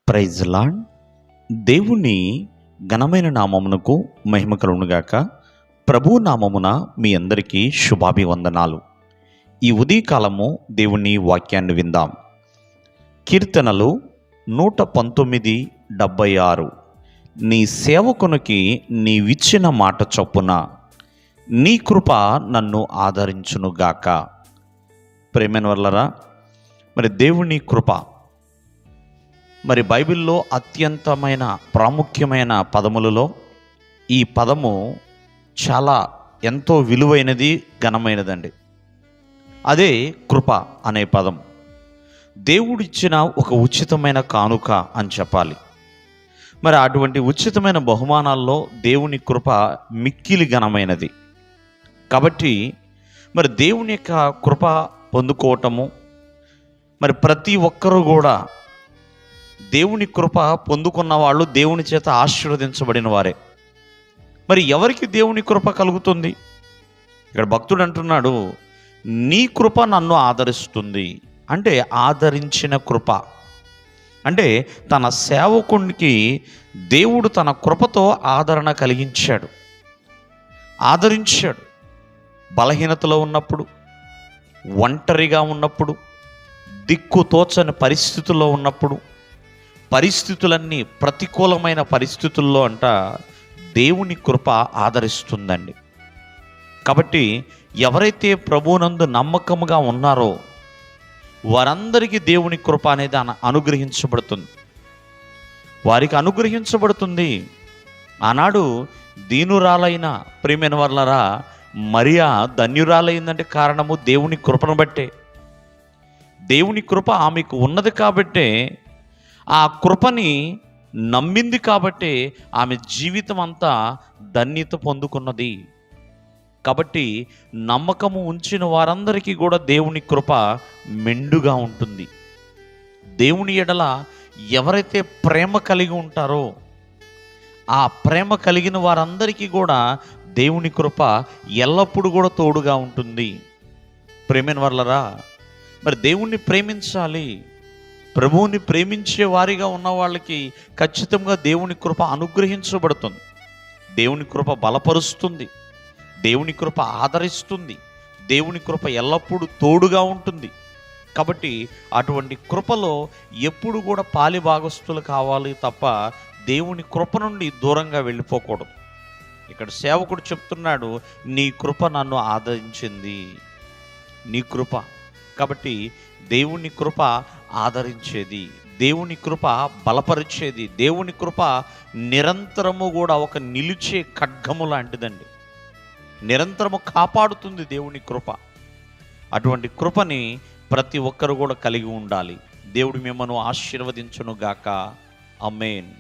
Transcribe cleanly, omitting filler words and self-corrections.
Praise lord. దేవుని ఘనమైన నామమునకు మహిమ కలుగునుగాక. ప్రభు నామమున మీ అందరికీ శుభాభివందనాలు. ఈ ఉదయకాలము దేవుని వాక్యాన్ని విందాం. కీర్తనలు 119:76. నీ సేవకునికి నీవిచ్చిన మాట చొప్పున నీ కృప నన్ను ఆదరించునుగాక. ప్రేమైన వాళ్ళరా, మరి దేవుని కృప బైబిల్లో అత్యంతమైన ప్రాముఖ్యమైన పదములలో ఈ పదము చాలా ఎంతో విలువైనది, ఘనమైనదండి. అదే కృప అనే పదం దేవుడిచ్చిన ఒక ఉచితమైన కానుక అని చెప్పాలి. మరి అటువంటి ఉచితమైన బహుమానాల్లో దేవుని కృప మిక్కిలి ఘనమైనది. కాబట్టి మరి దేవుని యొక్క కృప పొందుకోవటము, మరి ప్రతి ఒక్కరూ కూడా దేవుని కృప పొందుకున్న వాళ్ళు దేవుని చేత ఆశీర్వదించబడిన వారే. మరి ఎవరికి దేవుని కృప కలుగుతుంది? ఇక్కడ భక్తుడు అంటున్నాడు, నీ కృప నన్ను ఆదరిస్తుంది. అంటే ఆదరించిన కృప అంటే తన సేవకునికి దేవుడు తన కృపతో ఆదరణ కలిగించాడు, ఆదరించాడు. బలహీనతలో ఉన్నప్పుడు, ఒంటరిగా ఉన్నప్పుడు, దిక్కు తోచని పరిస్థితుల్లో ఉన్నప్పుడు, పరిస్థితులన్నీ ప్రతికూలమైన పరిస్థితుల్లో దేవుని కృప ఆదరిస్తుందండి. కాబట్టి ఎవరైతే ప్రభువునందు నమ్మకముగా ఉన్నారో వారందరికీ దేవుని కృప అనేది అనుగ్రహించబడుతుంది, వారికి అనుగ్రహించబడుతుంది. ఆనాడు దీనురాలైన ప్రియమైన వాళ్ళరా మరియా ధన్యురాలైందంటే కారణము దేవుని కృపను బట్టే. దేవుని కృప ఆమెకు ఉన్నది కాబట్టే, ఆ కృపని నమ్మింది కాబట్టి ఆమె జీవితం అంతా ధన్యత పొందుకున్నది. కాబట్టి నమ్మకము ఉంచిన వారందరికీ కూడా దేవుని కృప మెండుగా ఉంటుంది. దేవుని ఎడల ఎవరైతే ప్రేమ కలిగి ఉంటారో ఆ ప్రేమ కలిగిన వారందరికీ కూడా దేవుని కృప ఎల్లప్పుడూ కూడా తోడుగా ఉంటుంది. ప్రేమైన వాళ్ళరా, మరి దేవుణ్ణి ప్రేమించాలి. ప్రభువుని ప్రేమించే వారిగా ఉన్న వాళ్ళకి ఖచ్చితంగా దేవుని కృప అనుగ్రహించబడుతుంది. దేవుని కృప బలపరుస్తుంది, దేవుని కృప ఆదరిస్తుంది, దేవుని కృప ఎల్లప్పుడూ తోడుగా ఉంటుంది. కాబట్టి అటువంటి కృపలో ఎప్పుడు కూడా పాలి భాగస్తులు కావాలి తప్ప దేవుని కృప నుండి దూరంగా వెళ్ళిపోకూడదు. ఇక్కడ సేవకుడు చెప్తున్నాడు, నీ కృప నన్ను ఆదరించింది, నీ కృప. కాబట్టి దేవుని కృప ఆదరించేది, దేవుని కృప బలపరిచేది, దేవుని కృప నిరంతరము కూడా ఒక నిలిచే ఖడ్గము లాంటిదండి. నిరంతరము కాపాడుతుంది దేవుని కృప. అటువంటి కృపని ప్రతి ఒక్కరు కూడా కలిగి ఉండాలి. దేవుడు మిమ్మల్ని ఆశీర్వదించునుగాక. ఆమేన్.